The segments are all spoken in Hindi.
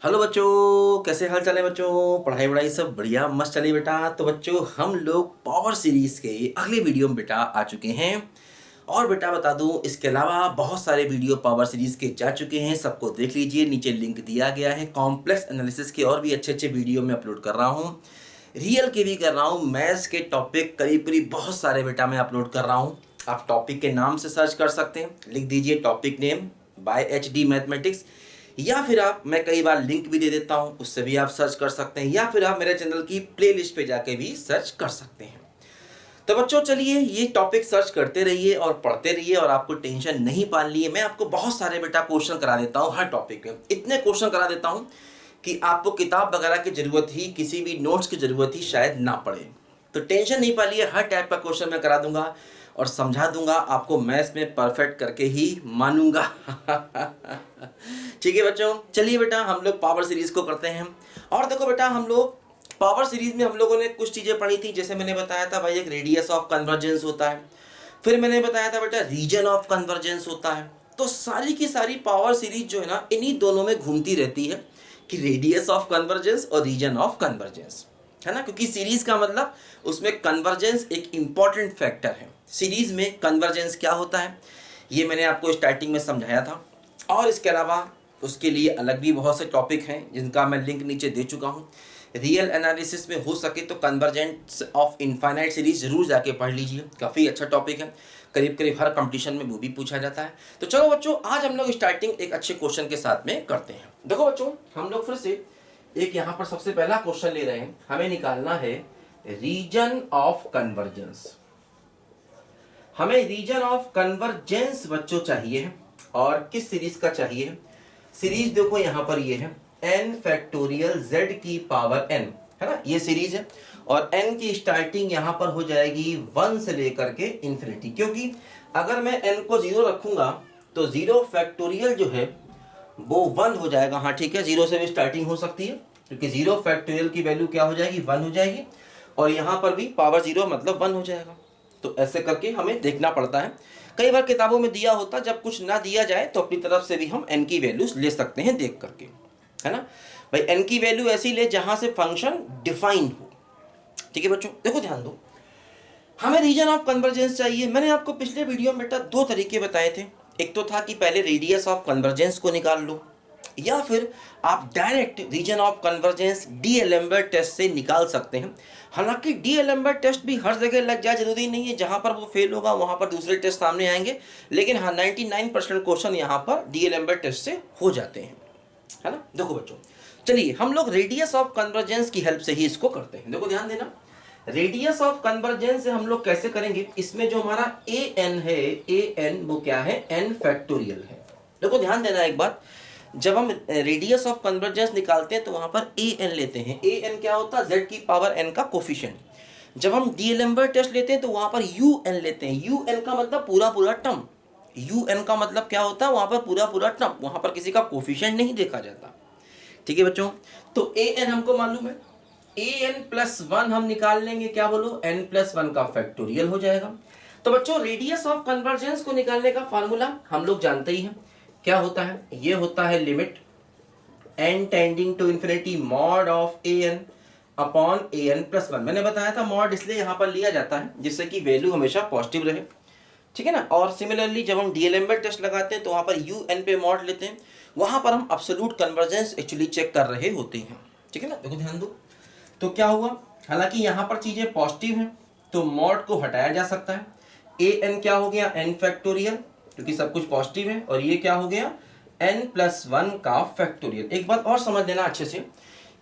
हेलो बच्चों, कैसे हाल चाल है बच्चों। पढ़ाई वढ़ाई सब बढ़िया मस्त चली बेटा। तो बच्चों हम लोग पावर सीरीज के अगले वीडियो में बेटा आ चुके हैं। और बेटा बता दूं, इसके अलावा बहुत सारे वीडियो पावर सीरीज के जा चुके हैं, सबको देख लीजिए, नीचे लिंक दिया गया है। कॉम्प्लेक्स एनालिसिस के और भी अच्छे अच्छे वीडियो मैं अपलोड कर रहा हूँ, रियल के भी कर रहा हूँ, मैथ्स के टॉपिक करीब करीब बहुत सारे बेटा मैं अपलोड कर रहा हूँ। आप टॉपिक के नाम से सर्च कर सकते हैं, लिख दीजिए topic name by HD mathematics, या फिर आप, मैं कई बार लिंक भी दे देता हूँ, उससे भी आप सर्च कर सकते हैं, या फिर आप मेरे चैनल की प्लेलिस्ट पे जाके भी सर्च कर सकते हैं। तो बच्चों चलिए ये टॉपिक सर्च करते रहिए और पढ़ते रहिए, और आपको टेंशन नहीं पालनी है। मैं आपको बहुत सारे बेटा क्वेश्चन करा देता हूँ हर टॉपिक में, इतने क्वेश्चन करा देता हूँ कि आपको किताब वगैरह की जरूरत ही, किसी भी नोट्स की जरूरत ही शायद ना पड़े। तो टेंशन नहीं पालिए, हर टाइप का क्वेश्चन मैं करा दूंगा और समझा दूंगा आपको, मैथ्स में परफेक्ट करके ही मानूंगा। ठीक है बच्चों, चलिए बेटा हम लोग पावर सीरीज को करते हैं। और देखो बेटा, हम लोग पावर सीरीज में हम लोगों ने कुछ चीज़ें पढ़ी थी। जैसे मैंने बताया था भाई, एक रेडियस ऑफ कन्वर्जेंस होता है, फिर मैंने बताया था बेटा रीजन ऑफ कन्वर्जेंस होता है। तो सारी की सारी पावर सीरीज जो है ना, इन्हीं दोनों में घूमती रहती है, कि रेडियस ऑफ कन्वर्जेंस और रीजन ऑफ कन्वर्जेंस, है ना। क्योंकि सीरीज का मतलब उसमें कन्वर्जेंस एक इंपॉर्टेंट फैक्टर है। सीरीज में कन्वर्जेंस क्या होता है ये मैंने आपको स्टार्टिंग में समझाया था। और इसके अलावा उसके लिए अलग भी बहुत से टॉपिक हैं जिनका मैं लिंक नीचे दे चुका हूँ। रियल एनालिसिस में हो सके तो कन्वर्जेंस ऑफ इनफाइनाइट सीरीज जरूर जाके पढ़ लीजिए, काफ़ी अच्छा टॉपिक है, करीब करीब हर कंपटीशन में वो भी पूछा जाता है। तो चलो बच्चों, आज हम लोग स्टार्टिंग एक अच्छे क्वेश्चन के साथ में करते हैं। देखो बच्चों, हम लोग फिर से एक यहाँ पर सबसे पहला क्वेश्चन ले रहे हैं, हमें निकालना है रीजन ऑफ कन्वर्जेंस। हमें रीजन ऑफ कन्वर्जेंस बच्चों चाहिए, और किस सीरीज का चाहिए। सीरीज देखो यहाँ पर ये है n फैक्टोरियल z की पावर n, है ना, ये सीरीज है। और n की स्टार्टिंग यहाँ पर हो जाएगी 1 से लेकर के इन्फिनिटी, क्योंकि अगर मैं n को 0 रखूंगा तो 0 फैक्टोरियल जो है वो 1 हो जाएगा। हाँ ठीक है, 0 से भी स्टार्टिंग हो सकती है, क्योंकि 0 फैक्टोरियल की वैल्यू क्या हो जाएगी, 1 हो जाएगी, और यहाँ पर भी पावर 0 मतलब 1 हो जाएगा। तो ऐसे करके हमें देखना पड़ता है। कई बार किताबों में दिया होता, जब कुछ ना दिया जाए तो अपनी तरफ से भी हम n की वैल्यूज ले सकते हैं देख करके, है ना भाई। n की वैल्यू ऐसी ले जहां से फंक्शन डिफाइन हो। ठीक है बच्चों, देखो ध्यान दो, हमें रीजन ऑफ कन्वर्जेंस चाहिए। मैंने आपको पिछले वीडियो में बेटा 2 तरीके बताए थे। एक तो था कि पहले रेडियस ऑफ कन्वर्जेंस को निकाल लो, या फिर आप direct region of convergence D'Alembert test से निकाल सकते हैं। हालांकि डीएलेम्बर्ट टेस्ट भी हर जगह लग जाए जरूरी नहीं है, जहां पर वो फेल होगा वहां पर दूसरे टेस्ट सामने आएंगे, लेकिन हाँ 99% क्वेश्चन यहाँ पर डीएलेम्बर्ट टेस्ट से हो जाते हैं, है ना। देखो बच्चों, चलिए हम लोग रेडियस ऑफ कन्वर्जेंस की हेल्प से ही इसको करते हैं। देखो ध्यान देना, रेडियस ऑफ कन्वर्जेंस से हम लोग कैसे करेंगे। इसमें जो हमारा ए एन है, ए एन वो क्या है, एन फैक्टोरियल है। देखो ध्यान देना एक बात, जब हम रेडियस ऑफ कन्वर्जेंस निकालते हैं तो वहां पर ए एन लेते हैं। ए एन क्या होता है, जेड की पावर एन का कोफिशिएंट। जब हम डीएलेम्बर्ट टेस्ट लेते हैं तो वहां पर यू एन लेते हैं। यू एन का मतलब पूरा पूरा टर्म, यू एन का मतलब क्या होता है, वहां पर पूरा पूरा टर्म, वहां पर किसी का कोफिशिएंट नहीं देखा जाता। ठीक है बच्चों, तो ए एन हमको मालूम है, ए एन प्लस 1 हम निकाल लेंगे, क्या बोलो, एन प्लस 1 का फैक्टोरियल हो जाएगा। तो बच्चों रेडियस ऑफ कन्वर्जेंस को निकालने का फार्मूला हम लोग जानते ही हैं, क्या होता है, ये होता है limit n tending to infinity mod of a n upon a n plus 1। मैंने बताया था मॉड इसलिए यहाँ पर लिया जाता है जिससे कि वैल्यू हमेशा पॉजिटिव रहे, ठीक है ना। और सिमिलरली जब हम डीएलेम्बर्ट टेस्ट लगाते हैं तो वहाँ पर यू एन पे मॉड लेते हैं, वहाँ पर हम एब्सोल्यूट कन्वर्जेंस एक्चुअली चेक कर रहे होते हैं, ठीक है ना। देखो ध्यान दो, तो क्या हुआ, हालांकि यहाँ पर चीज़ें पॉजिटिव हैं तो मॉड को हटाया जा सकता है। ए एन क्या हो गया, एन फैक्टोरियल, क्योंकि सब कुछ पॉजिटिव है, और ये क्या हो गया, एन प्लस 1 का फैक्टोरियल। एक बात और समझ लेना अच्छे से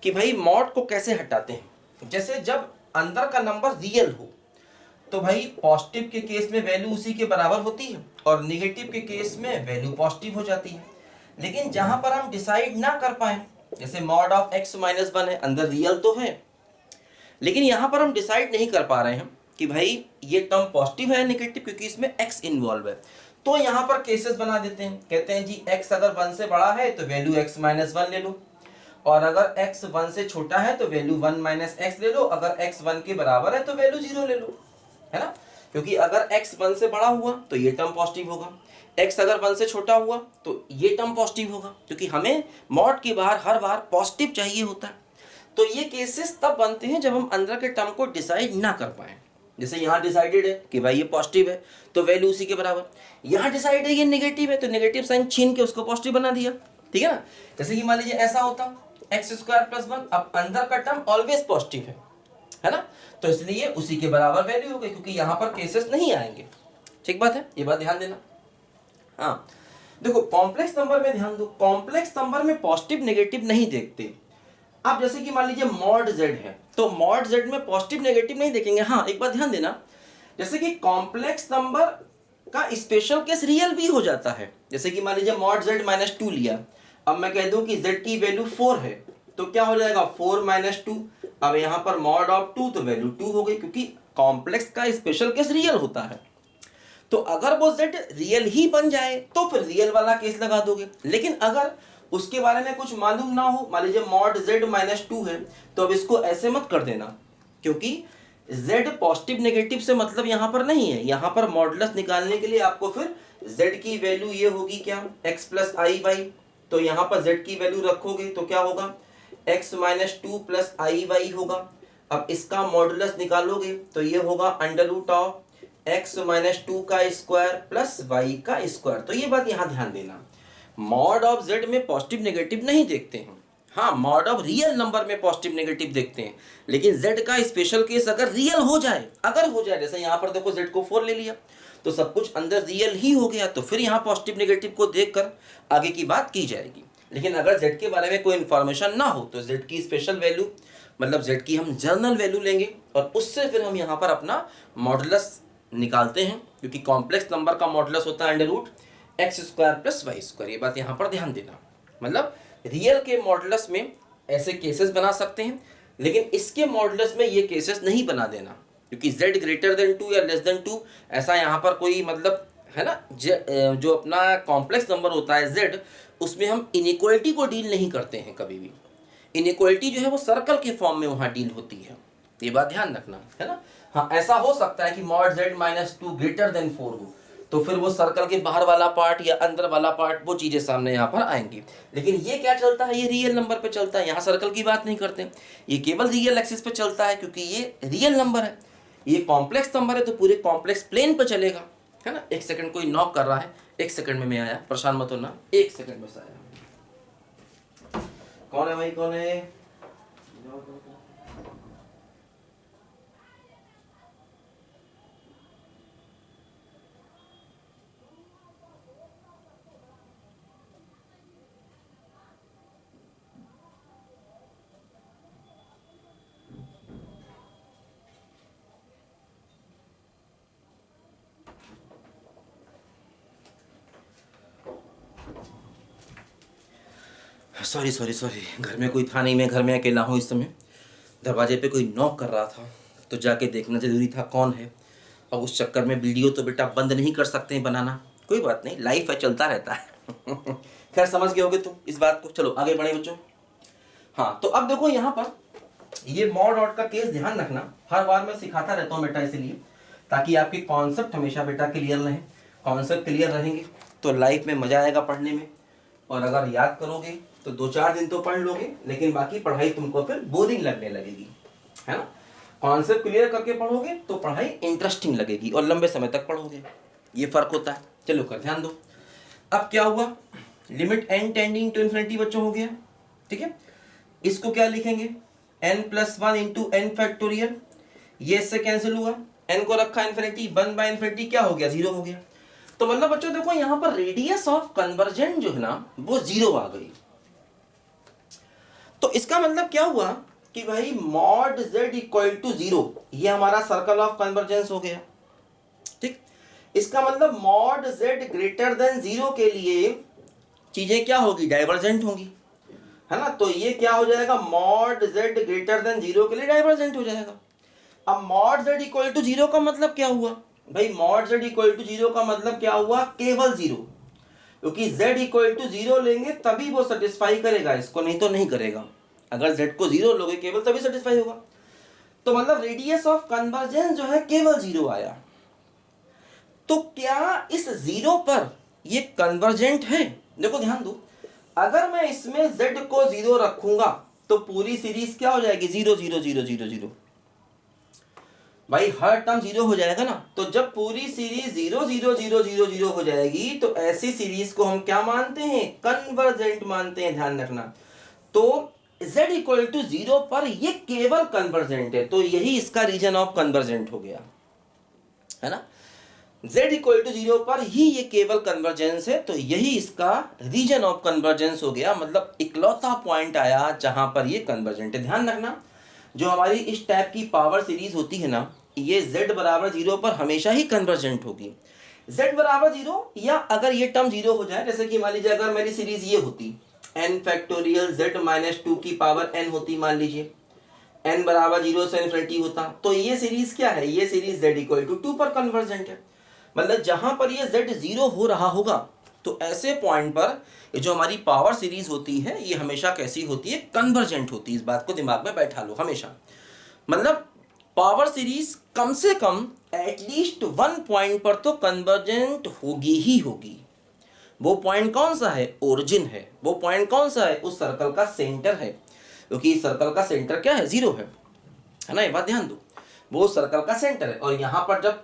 कि भाई मॉड को कैसे हटाते हैं। जैसे जब अंदर का नंबर रियल हो तो भाई पॉजिटिव के केस में वैल्यू उसी के बराबर होती है, और निगेटिव के केस में वैल्यू पॉजिटिव हो जाती है। लेकिन जहां पर हम डिसाइड ना कर पाए, जैसे मॉड ऑफ x माइनस 1 है, अंदर रियल तो है, लेकिन यहाँ पर हम डिसाइड नहीं कर पा रहे हैं कि भाई ये टर्म पॉजिटिव है नेगेटिव, क्योंकि इसमें x इन्वॉल्व है। तो यहाँ पर केसेस बना देते हैं, कहते हैं जी x अगर 1 से बड़ा है तो वैल्यू x माइनस 1 ले लो, और अगर x 1 से छोटा है तो वैल्यू 1 माइनस x ले लो, अगर x 1 के बराबर है तो वैल्यू 0 ले लो, है ना। क्योंकि अगर x 1 से बड़ा हुआ तो ये टर्म पॉजिटिव होगा, x अगर 1 से छोटा हुआ तो ये टर्म पॉजिटिव होगा, क्योंकि हमें मॉड के बाहर हर बार पॉजिटिव चाहिए होता है। तो ये केसेस तब बनते हैं जब हम अंदर के टर्म को डिसाइड ना कर पाएँ। जैसे यहाँ डिसाइडेड है कि भाई ये पॉजिटिव है तो वैल्यू उसी के बराबर, यहाँ डिसाइड है ये नेगेटिव है तो नेगेटिव साइन छीन के उसको पॉजिटिव बना दिया, ठीक है ना। जैसे कि मान लीजिए ऐसा होता x² + 1, अब अंदर का टर्म ऑलवेज पॉजिटिव है ना, तो इसलिए उसी के बराबर वैल्यू हो गई, क्योंकि यहाँ पर केसेस नहीं आएंगे। ठीक बात है, ये बात ध्यान देना। हाँ देखो कॉम्प्लेक्स नंबर में ध्यान दो, कॉम्प्लेक्स नंबर में पॉजिटिव नेगेटिव नहीं देखते। अब जैसे कि मान लीजिए मॉड z है तो मॉड z में पॉजिटिव नेगेटिव नहीं देखेंगे। हाँ एक बात ध्यान देना, जैसे कि कॉम्प्लेक्स नंबर का स्पेशल केस रियल भी हो जाता है। जैसे कि मान लीजिए मॉड z -2 लिया, अब मैं कह दूं कि z की वैल्यू 4 है तो क्या हो जाएगा 4 - 2, अब यहाँ पर मॉड ऑफ 2 तो वैल्यू 2 हो गई, क्योंकि कॉम्प्लेक्स का स्पेशल केस रियल होता है। तो अगर वो z रियल ही बन जाए तो फिर रियल वाला केस लगा दोगे, लेकिन अगर उसके बारे में कुछ मालूम ना हो, मान लीजिए मॉड z -2 है तो अब इसको ऐसे मत कर देना, क्योंकि z पॉजिटिव नेगेटिव से मतलब यहाँ पर नहीं है। यहाँ पर मॉडुलस निकालने के लिए आपको फिर z की वैल्यू ये होगी क्या x + iy, तो यहाँ पर z की वैल्यू रखोगे तो क्या होगा x - 2 + iy होगा। अब इसका मॉडुलस निकालोगे तो ये होगा √x - 2 का स्क्वायर प्लस y का स्क्वायर। तो ये बात यहाँ ध्यान देना, मॉड ऑफ z में पॉजिटिव नेगेटिव नहीं देखते हैं। हाँ मॉड ऑफ रियल नंबर में पॉजिटिव नेगेटिव देखते हैं, लेकिन z का स्पेशल केस अगर रियल हो जाए, जैसे यहाँ पर देखो z को 4 ले लिया तो सब कुछ अंदर रियल ही हो गया, तो फिर यहाँ पॉजिटिव नेगेटिव को देखकर आगे की बात की जाएगी। लेकिन अगर z के बारे में कोई इन्फॉर्मेशन ना हो तो z की स्पेशल वैल्यू मतलब z की हम जर्नल वैल्यू लेंगे और उससे फिर हम यहाँ पर अपना मॉडुलस निकालते हैं, क्योंकि कॉम्प्लेक्स नंबर का मॉडुलस होता है √x² + y²। ये बात यहाँ पर ध्यान देना, मतलब रियल के मॉडुलस में ऐसे केसेस बना सकते हैं, लेकिन इसके मॉडुलस में ये केसेस नहीं बना देना, क्योंकि z > 2 या <2 ऐसा यहाँ पर कोई मतलब है ना। जो अपना कॉम्प्लेक्स नंबर होता है z, उसमें हम इनइक्वालिटी को डील नहीं करते हैं कभी भी। इनइक्वालिटी जो है वो सर्कल के फॉर्म में वहाँ डील होती है, ये बात ध्यान रखना है ना। हाँ ऐसा हो सकता है कि मॉड z -2 > 4 हो, तो फिर वो सर्कल के बाहर वाला पार्ट या अंदर वाला पार्ट वो चीज़ें सामने यहाँ पर आएंगी। लेकिन ये क्या चलता है, ये रियल नंबर पे चलता है, यहाँ सर्कल की बात नहीं करते, ये केवल रियल एक्सिस पे चलता है, क्योंकि ये रियल नंबर है। ये कॉम्प्लेक्स नंबर है तो पूरे कॉम्प्लेक्स प्लेन पे चलेगा, है ना। 1 सेकंड कोई नॉक कर रहा है, 1 सेकंड में मैं आया, परेशान मत होना, 1 सेकंड में आया। कौन है भाई, कौन है? सॉरी, घर में कोई था नहीं, मैं घर में अकेला हूँ इस समय। दरवाजे पे कोई नॉक कर रहा था तो जाके देखना ज़रूरी था कौन है। अब उस चक्कर में वीडियो तो बेटा बंद नहीं कर सकते हैं बनाना, कोई बात नहीं, लाइफ है, चलता रहता है। खैर समझ गए होगे तुम इस बात को। चलो आगे बढ़े बच्चों। हाँ तो अब देखो यहाँ पर ये मॉड ऑड का केस ध्यान रखना, हर बार मैं सिखाता रहता हूँ बेटा, इसलिए ताकि आपके कॉन्सेप्ट हमेशा बेटा क्लियर रहें। कॉन्सेप्ट क्लियर रहेंगे तो लाइफ में मज़ा आएगा पढ़ने में, और अगर याद करोगे तो 2-4 दिन तो पढ़ लोगे, लेकिन बाकी पढ़ाई तुमको फिर बोरिंग लगने लगेगी, है ना। कॉन्सेप्ट क्लियर करके पढ़ोगे तो पढ़ाई इंटरेस्टिंग लगेगी और लंबे समय तक पढ़ोगे, ये फ़र्क होता है। चलो कर ध्यान दो। अब क्या हुआ, limit n tending to infinity बच्चों हो गया, ठीक है। इसको क्या लिखेंगे, n+1 × n फैक्टोरियल, ये इससे कैंसिल हुआ, n को रखा इन्फिनिटी, 1/∞ क्या हो गया, 0 हो गया। तो मतलब बच्चों देखो यहाँ पर रेडियस ऑफ कन्वर्जेंट जो है ना वो 0 आ गई। तो इसका मतलब क्या हुआ कि भाई मॉड z = 0, ये हमारा सर्कल ऑफ कन्वर्जेंस हो गया, ठीक। इसका मतलब मॉड z > 0 के लिए चीजें क्या होगी, डाइवर्जेंट होगी, है ना। तो ये क्या हो जाएगा, मॉड z > 0 के लिए डाइवर्जेंट हो जाएगा। अब मॉड z = 0 का मतलब क्या हुआ भाई, मॉड z = 0 का मतलब क्या हुआ, केवल 0, क्योंकि z = 0 लेंगे तभी वो सेटिस्फाई करेगा इसको, नहीं तो नहीं करेगा। अगर z को 0 लोगे केवल तभी सेटिस्फाई होगा। तो मतलब रेडियस ऑफ कन्वर्जेंस जो है केवल 0 आया। तो क्या इस 0 पर ये कन्वर्जेंट है। देखो ध्यान दो, अगर मैं इसमें z को 0 रखूंगा तो पूरी सीरीज क्या हो जाएगी, 0 0 0 0 0। भाई हर टर्म 0 हो जाएगा ना, तो जब पूरी सीरीज 0 0 0 0 0 हो जाएगी तो ऐसी सीरीज को हम क्या मानते हैं, कन्वर्जेंट मानते हैं, ध्यान रखना। तो z इक्वल टू 0 पर ये केवल कन्वर्जेंट है, तो यही इसका रीजन ऑफ कन्वर्जेंट हो गया, है ना। z इक्वल टू 0 पर ही ये केवल कन्वर्जेंस है, तो यही इसका रीजन ऑफ कन्वर्जेंस हो गया, मतलब इकलौता पॉइंट आया जहां पर ये कन्वर्जेंट है। ध्यान रखना, जो हमारी इस टाइप की पावर सीरीज होती है ना, ये z बराबर 0 पर हमेशा ही कन्वर्जेंट होगी। z बराबर 0 या अगर ये टर्म 0 हो जाए, जैसे कि मान लीजिए अगर मेरी सीरीज ये होती n फैक्टोरियल z माइनस 2 की पावर n होती, मान लीजिए n बराबर 0 से इन्फिनिटी होता, तो ये सीरीज क्या है, ये सीरीज z इक्वल टू 2 पर कन्वर्जेंट है। मतलब जहां पर ये z 0 हो रहा होगा तो ऐसे पॉइंट पर ये जो हमारी पावर सीरीज होती है ये हमेशा कैसी होती है, कन्वर्जेंट होती है। इस बात को दिमाग में बैठा लो हमेशा। मतलब पावर सीरीज कम से कम एटलीस्ट वन पॉइंट पर तो कन्वर्जेंट होगी ही होगी। वो पॉइंट कौन सा है, ओरिजिन है। वो पॉइंट कौन सा है, उस सर्कल का सेंटर है, क्योंकि इस सर्कल का सेंटर क्या है, 0 है ना। ये बात ध्यान दो, वो सर्कल का सेंटर है। और यहाँ पर जब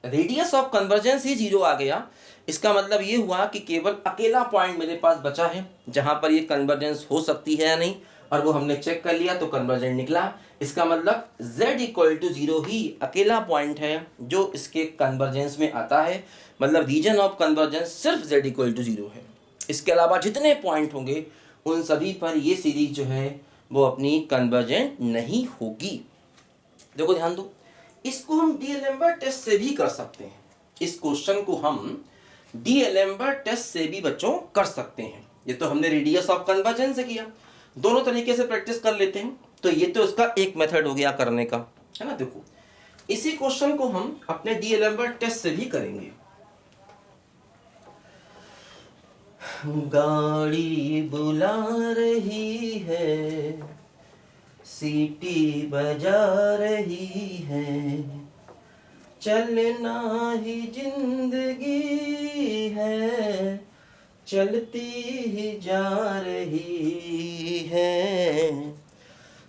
रेडियस ऑफ कन्वर्जेंस ही 0 आ गया, इसका मतलब ये हुआ कि केवल अकेला पॉइंट मेरे पास बचा है जहां पर ये कन्वर्जेंस हो सकती है या नहीं, और वो हमने चेक कर लिया तो कन्वर्जेंट निकला। इसका मतलब z इक्वल टू 0 ही अकेला पॉइंट है जो इसके कन्वर्जेंस में आता है, मतलब रीजन ऑफ कन्वर्जेंस सिर्फ z इक्वल टू 0 है। इसके अलावा जितने पॉइंट होंगे उन सभी पर ये सीरीज जो है वो अपनी कन्वर्जेंट नहीं होगी। देखो ध्यान दो, इसको हम डीएलेम्बर्ट टेस्ट से भी कर सकते हैं। इस क्वेश्चन को हम डीएलेम्बर्ट टेस्ट से भी बच्चों कर सकते हैं। ये तो हमने रेडियस ऑफ कन्वर्जेंस से किया, दोनों तरीके से प्रैक्टिस कर लेते हैं। तो ये तो इसका एक मेथड हो गया करने का, है ना। देखो इसी क्वेश्चन को हम अपने डीएलेम्बर्ट टेस्ट से भी करेंगे। गाड़ी बुला रही है, सीटी बजा रही है, चलना ही जिंदगी है, चलती ही जा रही है,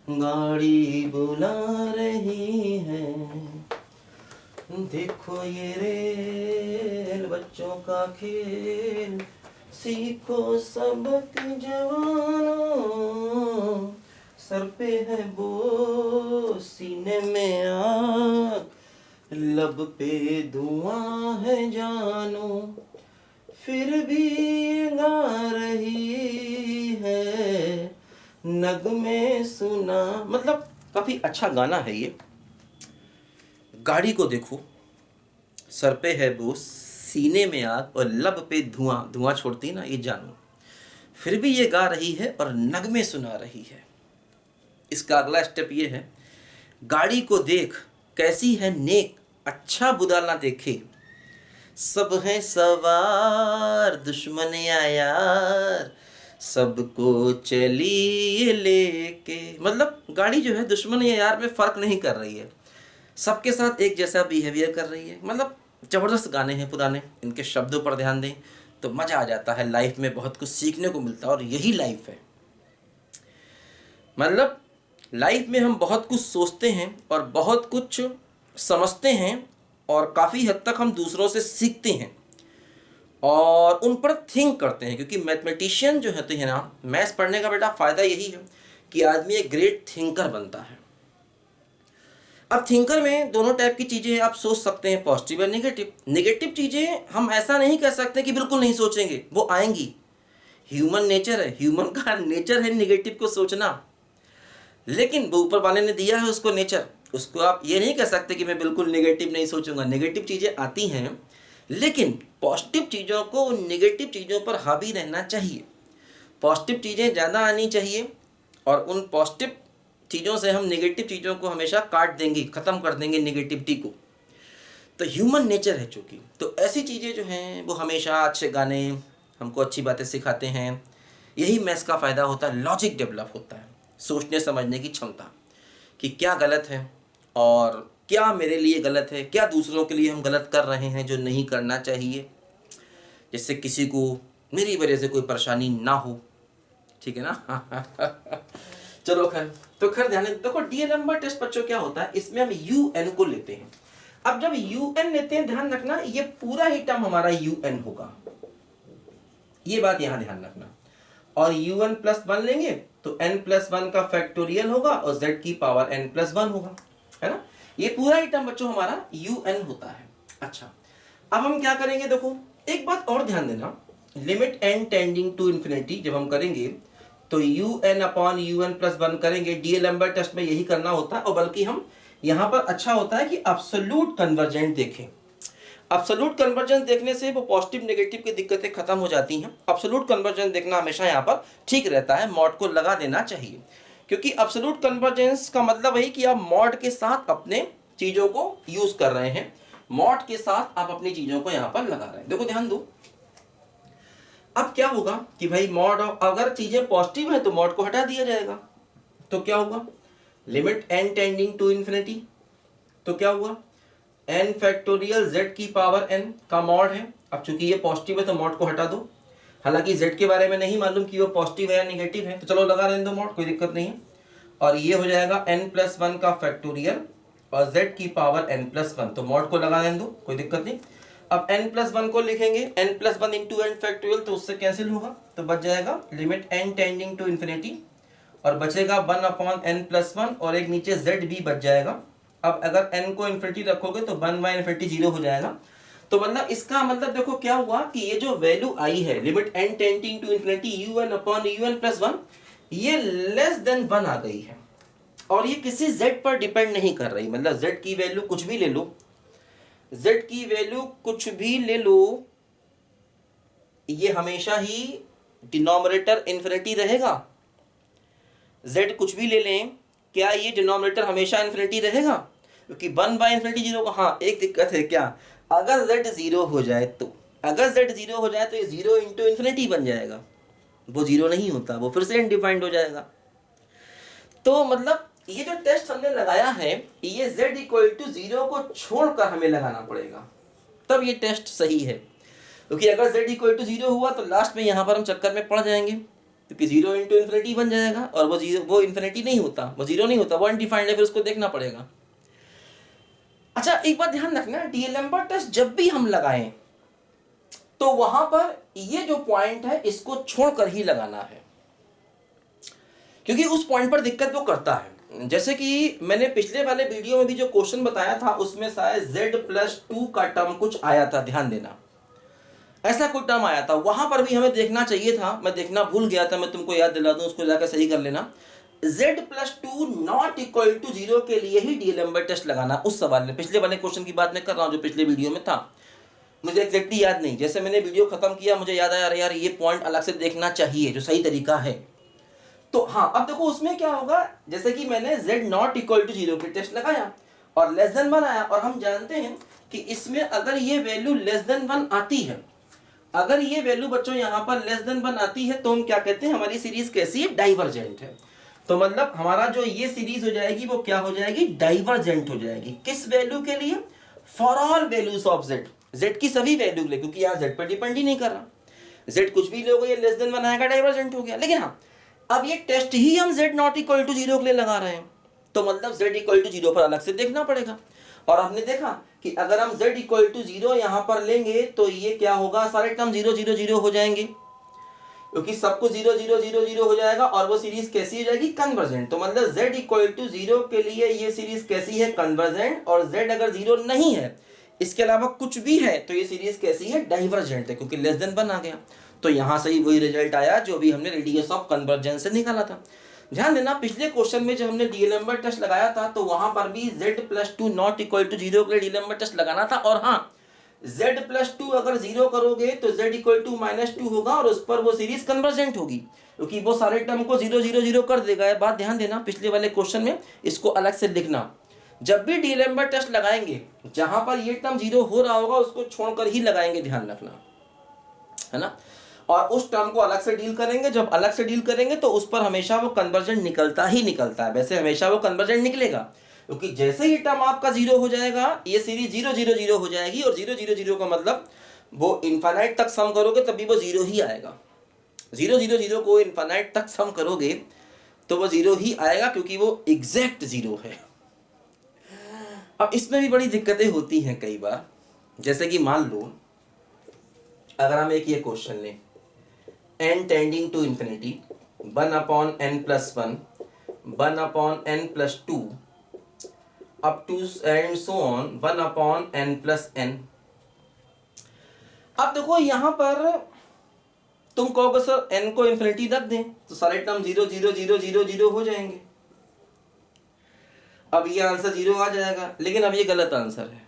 गाड़ी बुला रही है। देखो ये रेल बच्चों का खेल, सीखो सबक जवानों, सर पे है बो सीने में आग, लब पे धुआं है जानो, फिर भी गा रही है, नगमे सुना। मतलब काफी अच्छा गाना है ये। गाड़ी को देखो, सर पे है बो सीने में आग और लब पे धुआं, धुआं छोड़ती ना ये जानो, फिर भी ये गा रही है और नगमे सुना रही है। इसका अगला स्टेप ये है, गाड़ी को देख कैसी है नेक, अच्छा बुरा ना देखे, सब है सवार दुश्मन यार, सबको चलिए लेके। मतलब गाड़ी जो है दुश्मन या यार में फर्क नहीं कर रही है, सबके साथ एक जैसा बिहेवियर कर रही है। मतलब ज़बरदस्त गाने हैं पुराने, इनके शब्दों पर ध्यान दें तो मज़ा आ जाता है। लाइफ में बहुत कुछ सीखने को मिलता है और यही लाइफ है। मतलब लाइफ में हम बहुत कुछ सोचते हैं और बहुत कुछ समझते हैं और काफ़ी हद तक हम दूसरों से सीखते हैं और उन पर थिंक करते हैं, क्योंकि मैथमेटिशियन जो होते हैं ना, मैथ्स पढ़ने का बेटा फ़ायदा यही है कि आदमी एक ग्रेट थिंकर बनता है। अब थिंकर में दोनों टाइप की चीज़ें आप सोच सकते हैं, पॉजिटिव और नेगेटिव। नेगेटिव चीज़ें हम ऐसा नहीं कह सकते कि बिल्कुल नहीं सोचेंगे, वो आएंगी, ह्यूमन नेचर है, ह्यूमन का नेचर है नेगेटिव को सोचना। लेकिन वो ऊपर वाले ने दिया है उसको नेचर, उसको आप ये नहीं कह सकते कि मैं बिल्कुल नेगेटिव नहीं सोचूंगा। नेगेटिव चीज़ें आती हैं, लेकिन पॉजिटिव चीज़ों को उन नेगेटिव चीज़ों पर हावी रहना चाहिए। पॉजिटिव चीज़ें ज़्यादा आनी चाहिए और उन पॉजिटिव चीज़ों से हम नेगेटिव चीज़ों को हमेशा काट देंगे, ख़त्म कर देंगे नेगेटिविटी को। तो ह्यूमन नेचर है चूँकि, तो ऐसी चीज़ें जो हैं वो हमेशा अच्छे गाने हमको अच्छी बातें सिखाते हैं। यही मैथ्स का फ़ायदा होता है, लॉजिक डेवलप होता है, सोचने समझने की क्षमता कि क्या गलत है और क्या मेरे लिए गलत है, क्या दूसरों के लिए हम गलत कर रहे हैं जो नहीं करना चाहिए। जिससे किसी को मेरी वजह से कोई परेशानी ना हो, ठीक है ना। चलो खैर, तो खैर ध्यान देखो डीएलएम्बर्ट टेस्ट बच्चों क्या होता है, इसमें हम यूएन को लेते हैं। अब जब यूएन लेते हैं ध्यान रखना ये पूरा ही टर्म हमारा यूएन होगा, ये बात यहां ध्यान रखना। और un प्लस 1 लेंगे तो n प्लस 1 का फैक्टोरियल होगा और z की पावर n प्लस 1 होगा, है ना। ये पूरा ही टर्म बच्चों हमारा un होता है। अच्छा, अब हम क्या करेंगे, देखो एक बात और ध्यान देना, limit n tending to infinity जब हम करेंगे तो un अपॉन un प्लस 1 करेंगे। डीएलएम्बर्ट टेस्ट में यही करना होता है, और बल्कि हम यहाँ पर अच्छा होता है कि एब्सोल्यूट कन्वर्जेंट देखें। एब्सोल्यूट कन्वर्जेंस देखने से वो पॉजिटिव नेगेटिव की दिक्कतें खत्म हो जाती हैं। एब्सोल्यूट कन्वर्जेंस देखना हमेशा यहाँ पर ठीक रहता है, मॉड को लगा देना चाहिए, क्योंकि एब्सोल्यूट कन्वर्जेंस का मतलब है कि आप मॉड के साथ अपने चीज़ों को यूज कर रहे हैं, मॉड के साथ आप अपनी चीज़ों को यहाँ पर लगा रहे हैं। देखो ध्यान दो, अब क्या होगा कि भाई मॉड अगर चीज़ें पॉजिटिव है तो मॉड को हटा दिया जाएगा, तो क्या होगा, limit n tending to infinity, तो क्या हुआ n फैक्टोरियल z की पावर n का मॉड है। अब चूंकि ये पॉजिटिव है तो मॉड को हटा दो, हालांकि z के बारे में नहीं मालूम कि वो पॉजिटिव है या नेगेटिव है, तो चलो लगा रहने दो मॉड, कोई दिक्कत नहीं है। और ये हो जाएगा n प्लस 1 का फैक्टोरियल और z की पावर n प्लस 1, तो मॉड को लगा रहने दो, कोई दिक्कत नहीं। अब n प्लस 1 को लिखेंगे n plus 1 into n factorial, तो उससे कैंसिल होगा, तो बच जाएगा limit n tending to infinity, और बचेगा 1 अपॉन n प्लस 1 और एक नीचे z भी बच जाएगा। अब अगर n को इन्फिनिटी रखोगे तो 1 बाय इन्फिनिटी 0 हो जाएगा। तो मतलब इसका मतलब देखो क्या हुआ कि ये जो वैल्यू आई है limit n tending to infinity un upon un plus 1, ये लेस देन 1 आ गई है, और ये किसी z पर डिपेंड नहीं कर रही। मतलब z की वैल्यू कुछ भी ले लो, z की वैल्यू कुछ भी ले लो, ये हमेशा ही डिनोमिनेटर इन्फिनिटी रहेगा। z कुछ भी ले लें, क्या ये डिनोमिनेटर हमेशा इन्फिनिटी रहेगा, क्योंकि 1 बाय इन्फिनिटी 0 का। हाँ एक दिक्कत है क्या, अगर z 0 हो जाए तो, अगर z 0 हो जाए तो ये 0 इंटू इन्फिनिटी बन जाएगा, वो 0 नहीं होता, वो फिर से अनडिफाइंड हो जाएगा। तो मतलब ये जो टेस्ट हमने लगाया है ये z इक्वल टू 0 को छोड़कर हमें लगाना पड़ेगा, तब ये टेस्ट सही है। क्योंकि अगर z इक्वल टू 0 हुआ तो लास्ट में यहाँ पर हम चक्कर में पड़ जाएंगे, क्योंकि 0 इंटू इन्फिनिटी बन जाएगा, और वो इन्फिनिटी नहीं होता, वो 0 नहीं होता, वो अनडिफाइंड है, फिर उसको देखना पड़ेगा। अच्छा एक बात ध्यान रखना, डीएलएम्बर्ट टेस्ट जब भी हम लगाएं तो वहां पर ये जो पॉइंट है इसको छोड़कर ही लगाना है, क्योंकि उस पॉइंट पर दिक्कत वो करता है। जैसे कि मैंने पिछले वाले वीडियो में भी जो क्वेश्चन बताया था उसमें शायद z+2 का टर्म कुछ आया था, ध्यान देना, ऐसा कोई टर्म आया था, वहां पर भी हमें देखना चाहिए था, मैं देखना भूल गया था, मैं तुमको याद दिला दूं, उसको जाकर सही कर लेना। z+2 नॉट इक्वल टू 0 के लिए ही डीएलएम्बर्ट टेस्ट लगाना। उस सवाल में पिछले वाले क्वेश्चन की बात मैं कर रहा हूँ जो पिछले वीडियो में था, मुझे एग्जैक्टली याद नहीं, जैसे मैंने वीडियो खत्म किया मुझे याद आया, अरे यार ये पॉइंट अलग से देखना चाहिए जो सही तरीका है। तो हाँ अब देखो उसमें क्या होगा, जैसे कि मैंने z नॉट इक्वल टू 0 के टेस्ट लगाया और लेस देन 1 आया, और हम जानते हैं कि इसमें अगर ये वैल्यू लेस देन 1 आती है, अगर ये वैल्यू बच्चों यहाँ पर लेस देन 1 आती है तो हम क्या कहते हैं, हमारी सीरीज कैसी है, डाइवर्जेंट है। तो मतलब हमारा जो ये सीरीज हो जाएगी वो क्या हो जाएगी, डाइवर्जेंट हो जाएगी। किस वैल्यू के लिए, for all values of z, z की सभी वैल्यू के लिए, क्योंकि यहाँ z पर डिपेंड ही नहीं कर रहा, z कुछ भी लोगे ये लेस देन 1 आएगा, डाइवर्जेंट हो गया। लेकिन हाँ अब ये टेस्ट ही हम z नॉट इक्वल टू 0 के लिए लगा रहे हैं, तो मतलब z इक्वल टू 0 पर अलग से देखना पड़ेगा। और हमने देखा कि अगर हम z इक्वल टू 0 यहाँ पर लेंगे तो ये क्या होगा, सारे टर्म 0 0 0 हो जाएंगे, क्योंकि सबको 0 0 0 0 हो जाएगा, और वो सीरीज कैसी हो जाएगी, कन्वर्जेंट। तो मतलब z इक्वल टू 0 के लिए ये सीरीज कैसी है, कन्वर्जेंट, और z अगर 0 नहीं है, इसके अलावा कुछ भी है, तो ये सीरीज कैसी है, डाइवर्जेंट है, क्योंकि लेस देन 1 आ गया। तो यहाँ से ही वही रिजल्ट आया जो भी हमने रेडियस ऑफ कन्वर्जेंस से निकाला था। ध्यान देना पिछले क्वेश्चन में जब हमने डीएलएम्बर्ट टेस्ट लगाया था तो वहां पर भी z+2 नॉट इक्वल टू 0 के लिए डीएलएम्बर्ट टेस्ट लगाना था, और हाँ z+2 अगर 0 करोगे तो z इक्वल टू -2 होगा, और उस पर वो सीरीज कन्वर्जेंट होगी, क्योंकि वो सारे टर्म को 0 0 0 कर देगा। ये बात ध्यान देना, पिछले वाले क्वेश्चन में इसको अलग से लिखना, जब भी डीएलएम्बर्ट टेस्ट लगाएंगे जहां पर ये टर्म 0 हो रहा होगा उसको छोड़कर ही लगाएंगे, ध्यान रखना, है ना। और उस टर्म को अलग से डील करेंगे, जब अलग से डील करेंगे तो उस पर हमेशा वो कन्वर्जेंट निकलता ही निकलता है, वैसे हमेशा वो कन्वर्जेंट निकलेगा, क्योंकि जैसे ही टर्म आपका 0 हो जाएगा ये सीरीज 0 0 0 हो जाएगी, और 0 0 0 का मतलब वो इन्फानाइट तक सम करोगे तभी वो जीरो ही आएगा। 0 0 0 को इन्फानाइट तक सम करोगे तो वो जीरो ही आएगा, क्योंकि वो एग्जैक्ट जीरो है। अब इसमें भी बड़ी दिक्कतें होती हैं कई बार। जैसे कि मान लो अगर हम एक ये क्वेश्चन लें, n tending to infinity 1/n+1 1/n+2 up to and so on 1/n+n। अब देखो यहां पर तुम कहोगे सर n को इंफिनिटी रख दें तो सारे टर्म 0 0 0 0 0 हो जाएंगे। अब ये आंसर 0 आ जाएगा, लेकिन अब ये गलत आंसर है।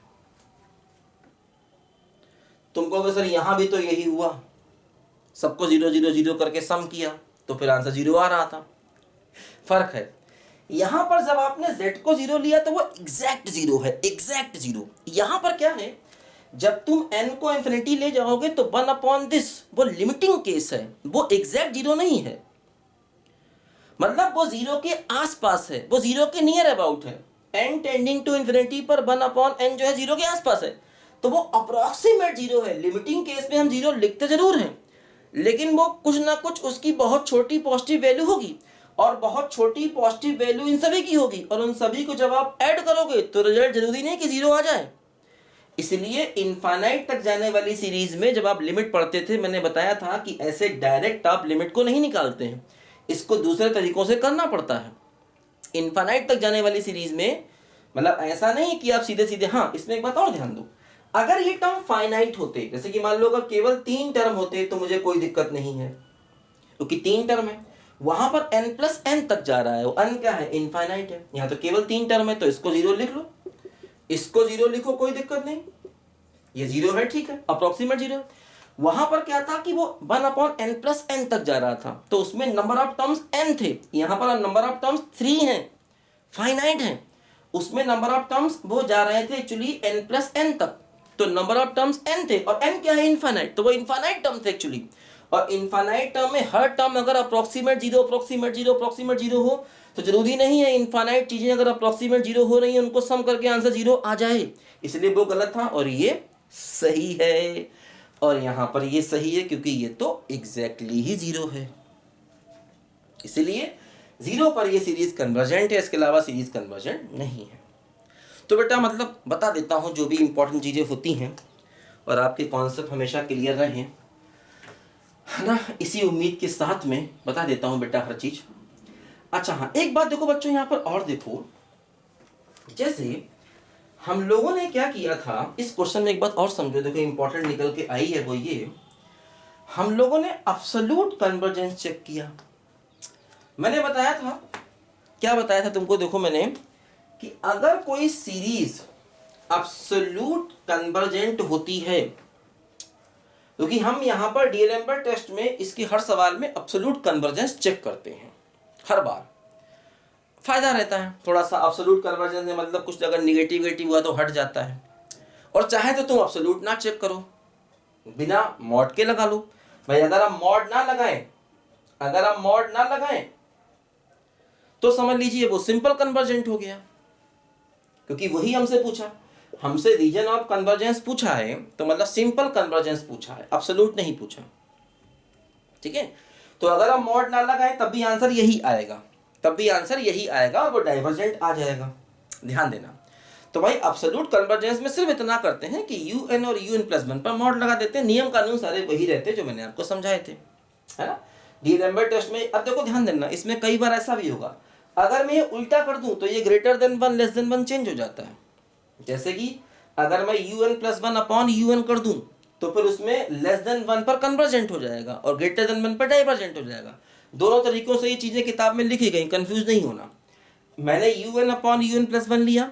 तुम कहोगे सर यहां भी तो यही हुआ, सबको 0 0 0 करके सम किया तो फिर आंसर 0 आ रहा था। फर्क है, यहां पर जब आपने z को 0 लिया तो वो एग्जैक्ट 0 है, एग्जैक्ट 0। यहां पर क्या है, जब तुम n को इंफिनिटी ले जाओगे तो 1/this वो लिमिटिंग केस है, वो एग्जैक्ट 0 नहीं है। मतलब वो 0 के आसपास है, वो 0 के नियर अबाउट है। n टेंडिंग टू इंफिनिटी पर 1/n जो है 0 के आसपास है, तो वो अप्रोक्सीमेट 0 है। लिमिटिंग केस में हम 0 लिखते जरूर हैं, लेकिन वो कुछ ना कुछ उसकी बहुत छोटी पॉजिटिव वैल्यू होगी, और बहुत छोटी पॉजिटिव वैल्यू इन सभी की होगी, और उन सभी को जब आप ऐड करोगे तो रिजल्ट जरूरी नहीं कि 0 आ जाए। इसलिए इनफाइनाइट तक जाने वाली सीरीज में जब आप लिमिट पढ़ते थे, मैंने बताया था कि ऐसे डायरेक्ट आप लिमिट को नहीं निकालते हैं, इसको दूसरे तरीकों से करना पड़ता है। इनफाइनाइट तक जाने वाली सीरीज में मतलब ऐसा नहीं कि आप सीधे सीधे, हाँ इसमें एक बात और ध्यान दो, अगर ये टर्म फाइनाइट होते, जैसे कि मान लो अगर केवल 3 टर्म होते तो मुझे कोई दिक्कत नहीं है, क्योंकि 3 टर्म है, वहां पर n+n तक जा रहा है, वो n क्या है, इनफाइनाइट है। यहाँ तो केवल 3 टर्म है तो इसको 0 लिख लो, इसको 0 लिखो, कोई दिक्कत नहीं, ये 0 है, ठीक है, अप्रोक्सीमेट 0। वहां पर क्या था कि वो 1/n+n तक जा रहा था, तो उसमें नंबर ऑफ टर्म्स n थे। यहाँ पर नंबर ऑफ टर्म्स 3 हैं, फाइनाइट हैं, उसमें नंबर ऑफ टर्म्स वो जा रहे थे एक्चुअली n+n तक, तो नंबर ऑफ टर्म्स n थे, और n क्या है, इनफाइनाइट, तो वो इनफाइनाइट टर्म थे एक्चुअली। और इनफाइनाइट टर्म में हर टर्म अगर अप्रोक्सीमेट 0 अप्रोक्सीमेट 0 अप्रोक्सीमेट 0 हो, तो जरूरी नहीं है इनफाइनाइट चीजें अगर अप्रोक्सीमेट 0 हो रही हैं उनको सम करके आंसर 0 आ जाए। इसलिए वो गलत था और ये सही है, और यहां पर ये सही है क्योंकि ये तो एग्जैक्टली ही 0 है। इसलिए 0 पर ये सीरीज कन्वर्जेंट है, इसके अलावा सीरीज कन्वर्जेंट नहीं है। तो बेटा मतलब बता देता हूं जो भी इंपॉर्टेंट चीजें होती हैं, और आपके कॉन्सेप्ट हमेशा क्लियर रहे, है ना, इसी उम्मीद के साथ में बता देता हूं बेटा हर चीज। अच्छा हाँ, एक बात देखो बच्चों यहाँ पर और देखो, जैसे हम लोगों ने क्या किया था इस क्वेश्चन में, एक बात और समझो, देखो इंपॉर्टेंट निकल के आई है, वो ये हम लोगों ने एब्सोल्यूट कन्वर्जेंस चेक किया। मैंने बताया था, क्या बताया था तुमको, देखो मैंने कि अगर कोई सीरीज एब्सोल्यूट कन्वर्जेंट होती है, क्योंकि हम यहां पर डीएलएमबर्ट टेस्ट में इसकी हर सवाल में एब्सोल्यूट कन्वर्जेंस चेक करते हैं, हर बार फायदा रहता है थोड़ा सा। एब्सोल्यूट कन्वर्जेंस में मतलब कुछ अगर निगेटिव हुआ तो हट जाता है, और चाहे तो तुम एब्सोल्यूट ना चेक करो, बिना मॉड के लगा लो भाई। अगर आप मॉड ना लगाएं तो समझ लीजिए वो सिंपल कन्वर्जेंट हो गया, क्योंकि वही हमसे पूछा, हमसे रीजन ऑफ कन्वर्जेंस पूछा है, तो मतलब सिंपल कन्वर्जेंस पूछा है, एब्सोल्यूट नहीं पूछा, ठीक है। तो अगर आप मॉड ना लगाएं तब भी आंसर यही आएगा, और वो डाइवर्जेंट आ जाएगा, ध्यान देना। तो भाई एब्सोल्यूट कन्वर्जेंस में सिर्फ इतना करते हैं कि un और un+1 पर मॉड लगा देते हैं, नियम कानून सारे वही रहते जो मैंने आपको समझाए थे, है ना, डीएलएमबर्ट टेस्ट में। अब देखो ध्यान देना, इसमें कई बार ऐसा भी होगा, अगर मैं ये उल्टा कर दूं तो ये greater than 1 less than 1 change हो जाता है। जैसे कि अगर मैं un+1/un कर दूं तो फिर उसमें लेस देन 1 पर कन्वर्जेंट हो जाएगा और ग्रेटर देन 1 पर डाइवर्जेंट हो जाएगा। दोनों तरीकों से ये चीजें किताब में लिखी गई, कंफ्यूज नहीं होना। मैंने un/un+1 लिया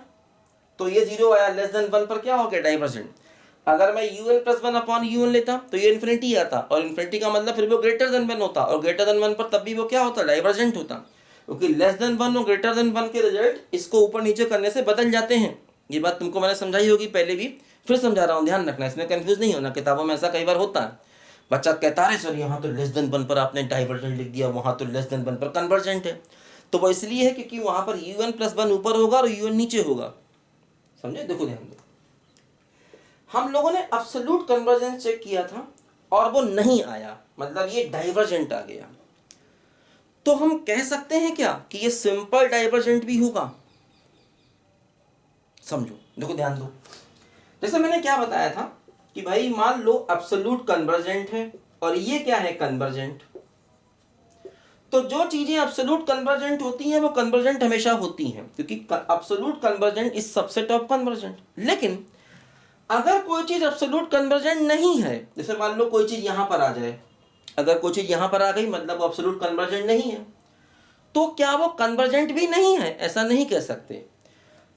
तो ये 0 आया, लेस देन 1 पर क्या हो गया, डाइवर्जेंट। अगर मैं un+1/un लेता तो ये इन्फिनिटी आता, और इन्फिनिटी का मतलब फिर वो ग्रेटर देन 1 होता, और ग्रेटर देन 1 पर तब भी वो क्या होता, डाइवर्जेंट होता, क्योंकि लेस देन 1 और ग्रेटर देन 1 के रिजल्ट इसको ऊपर नीचे करने से बदल जाते हैं। ये बात तुमको मैंने समझाई होगी पहले भी, फिर समझा रहा हूँ, ध्यान रखना, इसमें कंफ्यूज नहीं होना। किताबों में ऐसा कई बार होता है, बच्चा कहता है सर यहाँ तो लेस देन 1 पर आपने डाइवर्जेंट लिख दिया, वहाँ तो लेस देन 1 पर कन्वर्जेंट है। तो वो इसलिए है क्योंकि वहाँ पर un+1 ऊपर होगा और un नीचे होगा, समझे। देखो ध्यान दो, हम लोगों ने एब्सोल्यूट कन्वर्जेंस चेक किया था और वो नहीं आया, मतलब ये डाइवर्जेंट आ गया, तो हम कह सकते हैं क्या कि ये सिंपल डाइवर्जेंट भी होगा? समझो, देखो ध्यान दो। जैसे मैंने क्या बताया था कि भाई मान लो एब्सोल्यूट कन्वर्जेंट है और ये क्या है, कन्वर्जेंट। तो जो चीजें एब्सोल्यूट कन्वर्जेंट होती हैं वो कन्वर्जेंट हमेशा होती हैं, क्योंकि absolute convergent is subset of convergent. लेकिन अगर कोई चीज एब्सोल्यूट कन्वर्जेंट नहीं है, जैसे मान लो कोई चीज यहां पर आ जाए, अगर कोई चीज यहां पर आ गई मतलब वो एब्सोल्यूट कन्वर्जेंट नहीं है, तो क्या वो कन्वर्जेंट भी नहीं है? ऐसा नहीं कह सकते।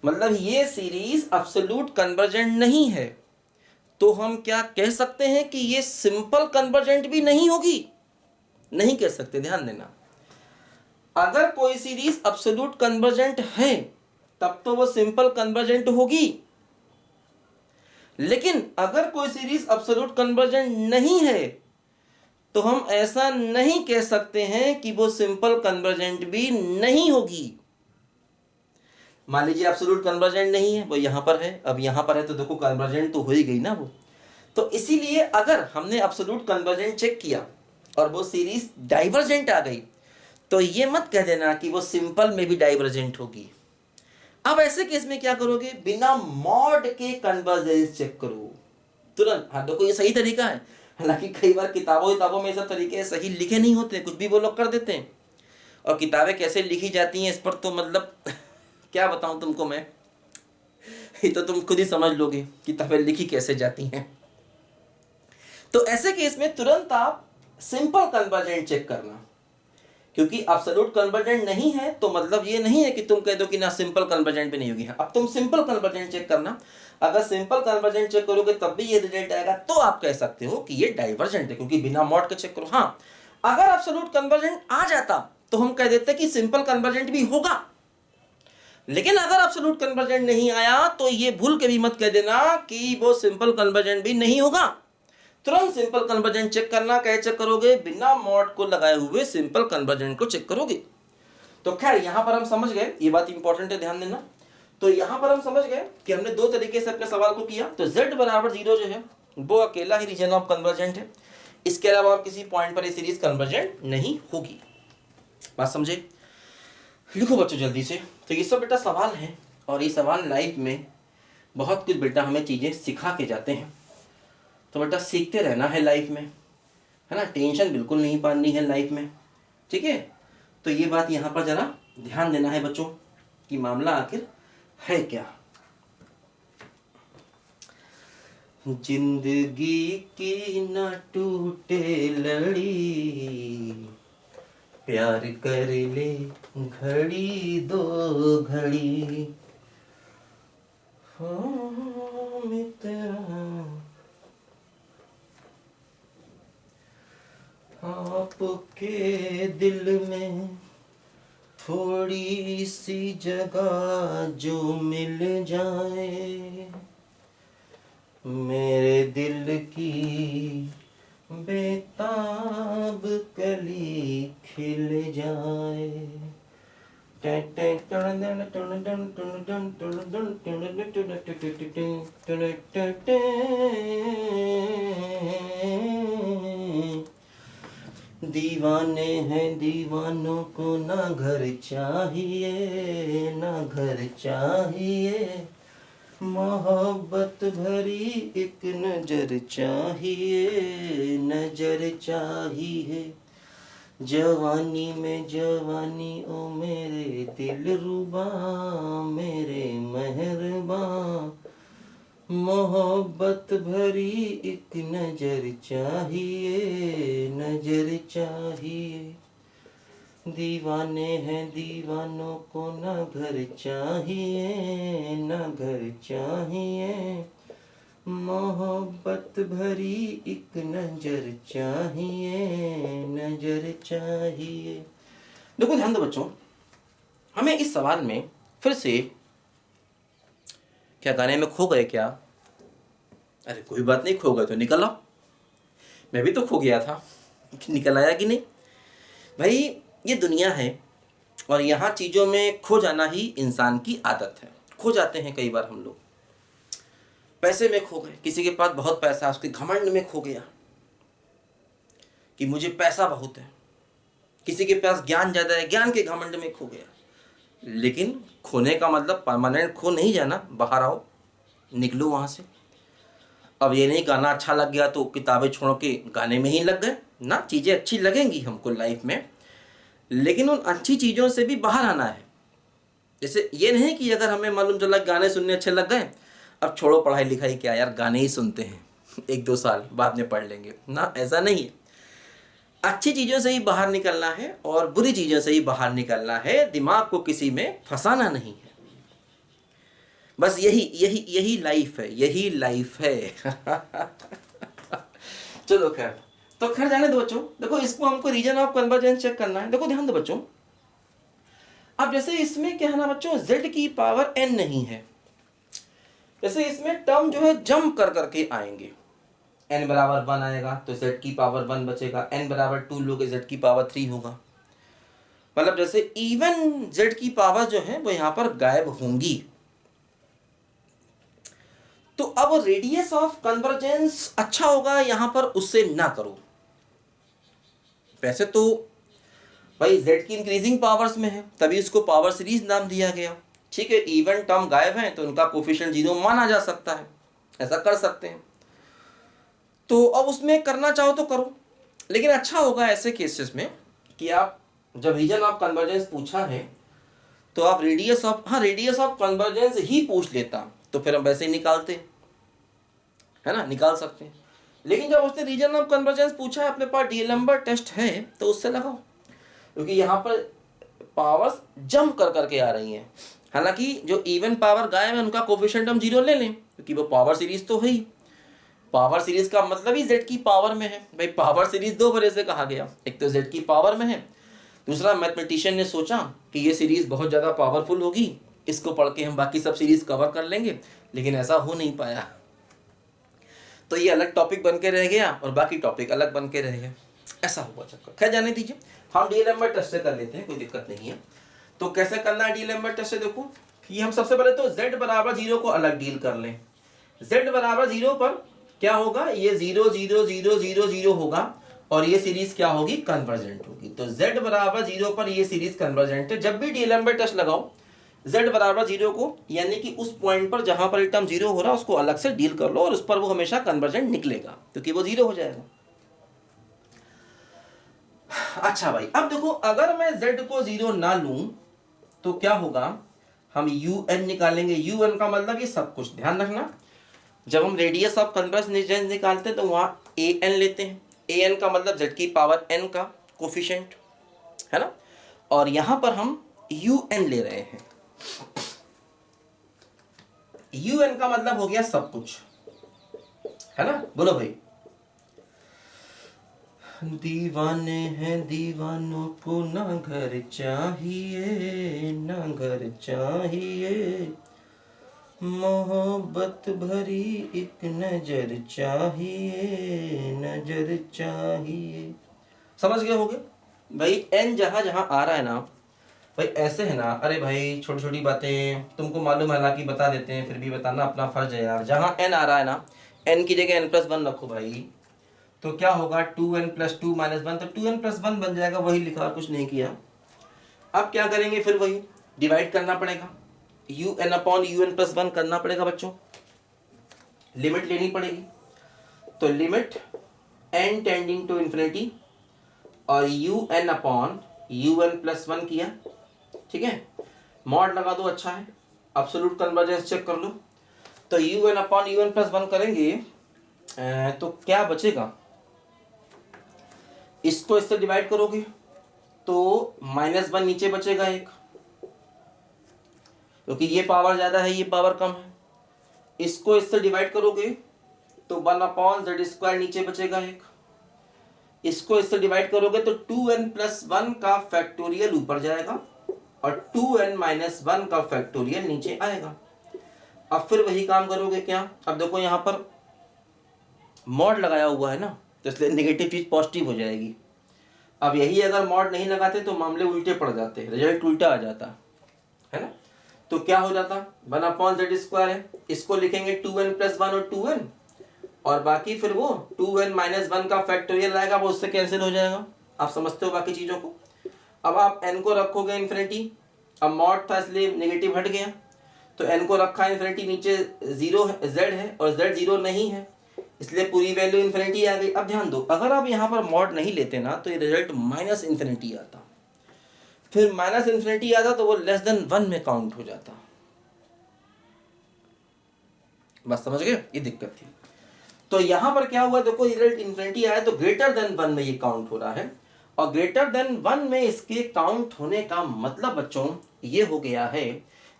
मतलब ये सीरीज एब्सोल्यूट कन्वर्जेंट नहीं है, तो हम क्या कह सकते हैं कि ये सिंपल कन्वर्जेंट भी नहीं होगी? नहीं कह सकते, ध्यान देना। अगर कोई सीरीज एब्सोल्यूट कन्वर्जेंट है तब तो वो सिंपल कन्वर्जेंट होगी, लेकिन अगर कोई सीरीज एब्सोल्यूट कन्वर्जेंट नहीं है तो हम ऐसा नहीं कह सकते हैं कि वो सिंपल कन्वर्जेंट भी नहीं होगी। मान लीजिए एब्सोल्यूट कन्वर्जेंट नहीं है, वो यहां पर है, अब यहां पर है तो देखो कन्वर्जेंट तो हो ही गई ना वो। तो इसीलिए अगर हमने एब्सोल्यूट कन्वर्जेंट चेक किया और वो सीरीज डाइवर्जेंट आ गई तो ये मत कह देना कि वो सिंपल में भी डाइवर्जेंट होगी। अब ऐसे केस में क्या करोगे, बिना मॉड के कन्वर्जेंस चेक करो तुरंत। हाँ देखो ये सही तरीका है, हालांकि कई बार किताबों में सब तरीके सही लिखे नहीं होते, कुछ भी वो लोग कर देते हैं। और किताबें कैसे लिखी जाती हैं इस पर तो मतलब क्या बताऊं तुमको मैं, ये तो तुम खुद ही समझ लोगे किताबें लिखी कैसे जाती हैं। तो ऐसे केस में तुरंत आप सिंपल कन्वर्जेंट चेक करना, क्योंकि एब्सोल्यूट कन्वर्जेंट नहीं है तो मतलब ये नहीं है कि तुम कह दो कि ना सिंपल कन्वर्जेंट भी नहीं होगी। अब तुम सिंपल कन्वर्जेंट चेक करना, अगर सिंपल कन्वर्जेंट चेक करोगे तब भी ये रिजल्ट आएगा तो आप कह सकते हो कि ये डाइवर्जेंट है, क्योंकि बिना मॉड के चेक करो। हाँ, अगर एब्सोल्यूट कन्वर्जेंट आ जाता तो हम कह देते कि सिंपल कन्वर्जेंट भी होगा, लेकिन अगर एब्सोल्यूट कन्वर्जेंट नहीं आया तो ये भूल के भी मत कह देना कि वो सिंपल कन्वर्जेंट भी नहीं होगा। तुरंत सिंपल कन्वर्जेंट चेक करना, कैसे चेक करोगे, बिना मॉड को लगाए हुए सिंपल कन्वर्जेंट को चेक करोगे। तो खैर यहां पर हम समझ गए, ये बात इंपॉर्टेंट है, ध्यान देना। तो यहां पर हम समझ गए कि हमने दो तरीके से अपने सवाल को किया। तो z बराबर 0 जो है वो अकेला ही रीजन ऑफ कन्वर्जेंट है, इसके अलावा और किसी पॉइंट पर ये सीरीज कन्वर्जेंट नहीं होगी। बात समझे? लिखो बच्चों जल्दी से। तो ये सब बेटा सवाल है, और ये सवाल लाइफ में बहुत कुछ बेटा हमें चीजें सिखा के जाते हैं। तो बेटा सीखते रहना है लाइफ में, है ना, टेंशन बिल्कुल नहीं पानी है लाइफ में, ठीक है। तो ये बात यहाँ पर जरा ध्यान देना है बच्चों कि मामला आखिर है क्या। जिंदगी की न टूटे लड़ी, प्यार कर ले घड़ी दो घड़ी, हाँ मित्रा आपके दिल में थोड़ी सी जगह जो मिल जाए, मेरे दिल की बेताब कली खिल जाए। दीवाने हैं दीवानों को ना घर चाहिए, ना घर चाहिए, मोहब्बत भरी एक नजर चाहिए, नजर चाहिए। जवानी में जवानी ओ मेरे दिलरुबा, मेरे मेहरबा, मोहब्बत भरी एक नजर चाहिए, नजर चाहिए। दीवाने हैं दीवानों को ना घर चाहिए, ना घर चाहिए, मोहब्बत भरी एक नजर चाहिए, नजर चाहिए। देखो ध्यान दो बच्चों, हमें इस सवाल में फिर से क्या गाने में खो गए क्या? अरे कोई बात नहीं, खो गए तो निकल आओ, मैं भी तो खो गया था, निकल आया कि नहीं भाई। ये दुनिया है और यहाँ चीज़ों में खो जाना ही इंसान की आदत है, खो जाते हैं कई बार हम लोग। पैसे में खो गए, किसी के पास बहुत पैसा है, उसके घमंड में खो गया कि मुझे पैसा बहुत है। किसी के पास ज्ञान ज़्यादा है, ज्ञान के घमंड में खो गया। लेकिन खोने का मतलब परमानेंट खो नहीं जाना, बाहर आओ, निकलो वहाँ से। अब ये नहीं गाना अच्छा लग गया तो किताबें छोड़ के गाने में ही लग गए ना। चीज़ें अच्छी लगेंगी हमको लाइफ में, लेकिन उन अच्छी चीज़ों से भी बाहर आना है। जैसे ये नहीं कि अगर हमें मालूम चला गाने सुनने अच्छे लग गए, अब छोड़ो पढ़ाई लिखाई, क्या यार गाने ही सुनते हैं, 1-2 साल बाद में पढ़ लेंगे ना, ऐसा नहीं है। अच्छी चीज़ों से ही बाहर निकलना है और बुरी चीज़ों से ही बाहर निकलना है। दिमाग को किसी में फंसाना नहीं है। बस यही लाइफ है, यही लाइफ है। चलो खैर, तो खैर जाने दो बच्चों। देखो इसको हमको रीजन ऑफ कन्वर्जेंस चेक करना है। देखो ध्यान दो बच्चों, अब जैसे इसमें क्या है ना बच्चों, z की पावर n नहीं है। जैसे इसमें टर्म जो है जंप कर करके आएंगे। n बराबर 1 आएगा तो z की पावर 1 बचेगा, n बराबर 2 लोगे z की पावर 3 होगा। मतलब जैसे इवन z की पावर जो है वो यहाँ पर गायब होंगी। तो अब रेडियस ऑफ कन्वर्जेंस अच्छा होगा यहाँ पर, उससे ना करो। वैसे तो भाई z की इंक्रीजिंग पावर्स में है, तभी इसको पावर सीरीज नाम दिया गया। ठीक है, इवन टर्म गायब है तो उनका कोफिशिएंट 0 माना जा सकता है, ऐसा कर सकते हैं। तो अब उसमें करना चाहो तो करो, लेकिन अच्छा होगा ऐसे केसेस में कि आप जब रीजन ऑफ कन्वर्जेंस पूछा है तो आप रेडियस ऑफ कन्वर्जेंस ही पूछ लेता तो फिर हम वैसे ही निकालते, है ना, निकाल सकते हैं। लेकिन जब उसने रीजन ऑफ कन्वर्जेंस पूछा है, अपने पास डीएलएम्बर्ट टेस्ट है तो उससे लगाओ, क्योंकि यहाँ पर पावर्स जंप कर करके आ रही हैं। हालांकि जो इवन पावर गायब है उनका कोफिशिएंट हम 0 ले लें, क्योंकि वो पावर सीरीज तो है ही। पावर सीरीज का मतलब ही z की पावर में है। भाई पावर सीरीज 2 वजह से कहा गया, एक तो z की पावर में है, दूसरा मैथमेटिशियन ने सोचा कि ये सीरीज बहुत ज़्यादा पावरफुल होगी, इसको पढ़ के हम बाकी सब सीरीज कवर कर लेंगे, लेकिन ऐसा हो नहीं पाया। तो ये अलग टॉपिक बन के रह गया और बाकी टॉपिक अलग बन के रह गया, ऐसा हुआ चक्कर। खैर जाने दीजिए, हम डीएलएम्बर्ट टेस्ट से कर लेते हैं, कोई दिक्कत नहीं है। तो कैसे करना है डीएलएम्बर्ट टेस्ट से, देखो कि हम सबसे पहले तो z बराबर 0 को अलग डील कर लें। z बराबर 0 पर क्या होगा, ये 0 0 0 0 0 होगा और ये सीरीज क्या होगी, कन्वर्जेंट होगी। तो z बराबर 0 पर ये सीरीज कन्वर्जेंट है। जब भी डीएलएम्बर्ट टेस्ट लगाओ z बराबर 0 को, यानी कि उस पॉइंट पर जहां पर टर्म 0 हो रहा है उसको अलग से डील कर लो और उस पर वो हमेशा कन्वर्जेंट निकलेगा, क्योंकि वो 0 हो जाएगा। अच्छा भाई, अब देखो अगर मैं z को 0 ना लूं तो क्या होगा, हम un निकालेंगे। un का मतलब ये सब कुछ, ध्यान रखना जब हम रेडियस ऑफ कन्वर्जेंस निकालते हैं तो वहाँ an लेते हैं। an का मतलब z की पावर n का कोफिशिएंट, है ना, और यहाँ पर हम un ले रहे हैं। un का मतलब हो गया सब कुछ, है ना, बोलो भाई। दीवाने हैं दीवानों को ना घर चाहिए, ना घर चाहिए, मोहब्बत भरी एक नजर चाहिए, नजर चाहिए। समझ गए होगे भाई। एन जहाँ जहाँ आ रहा है ना भाई, ऐसे है ना, अरे भाई छोटी छोटी बातें तुमको मालूम है, हालांकि बता देते हैं, फिर भी बताना अपना फर्ज है यार। जहाँ एन आ रहा है ना, एन की जगह n+1 रखो भाई, तो क्या होगा 2n + 2 - 1, तो 2n+1 बन जाएगा, वही लिखा, कुछ नहीं किया। अब क्या करेंगे, फिर वही डिवाइड करना पड़ेगा, un/un+1 करना पड़ेगा बच्चों, लिमिट लेनी पड़ेगी। तो limit n tending to infinity और un/un+1 किया, ठीक है, मॉड लगा दो, अच्छा है। एब्सोल्यूट कन्वर्जेंस चेक कर लो, तो un/un+1 करेंगे तो क्या बचेगा, इसको इससे डिवाइड करोगे तो -1 नीचे बचेगा एक, क्योंकि ये पावर ज्यादा है, ये पावर कम है। इसको इससे डिवाइड करोगे तो 1/z² नीचे बचेगा एक। इसको इससे डिवाइड करोगे तो 2n+1 का फैक्टोरियल ऊपर जाएगा और 2n-1 का फैक्टोरियल नीचे आएगा। अब फिर वही काम करोगे क्या, अब देखो यहाँ पर मॉड लगाया हुआ है ना, तो इसलिए नेगेटिव चीज पॉजिटिव हो जाएगी। अब यही अगर मॉड नहीं लगाते तो मामले उल्टे पड़ जाते, रिजल्ट उल्टा आ जाता, है ना। तो क्या हो जाता, 1/z² है, इसको लिखेंगे 2n+1 और 2n, और बाकी फिर वो 2n-1 का फैक्टोरियल आएगा, वो उससे कैंसिल हो जाएगा। आप समझते हो बाकी चीज़ों को। अब आप n को रखोगे इन्फिनिटी, अब मॉड था इसलिए नेगेटिव हट गया, तो n को रखा इन्फिनिटी, नीचे 0 z है और z 0 नहीं है, इसलिए पूरी वैल्यू इन्फिनिटी आ गई। अब ध्यान दो, अगर आप यहाँ पर मॉड नहीं लेते ना तो ये रिजल्ट -इन्फिनिटी आता, फिर -इन्फिनिटी आता तो वो <1 में काउंट हो जाता। बस समझ गए, ये दिक्कत थी। तो यहाँ पर क्या हुआ, देखो रिजल्ट इन्फिनिटी आया तो >1 में ये काउंट हो रहा है, और >1 में इसके काउंट होने का मतलब बच्चों ये हो गया है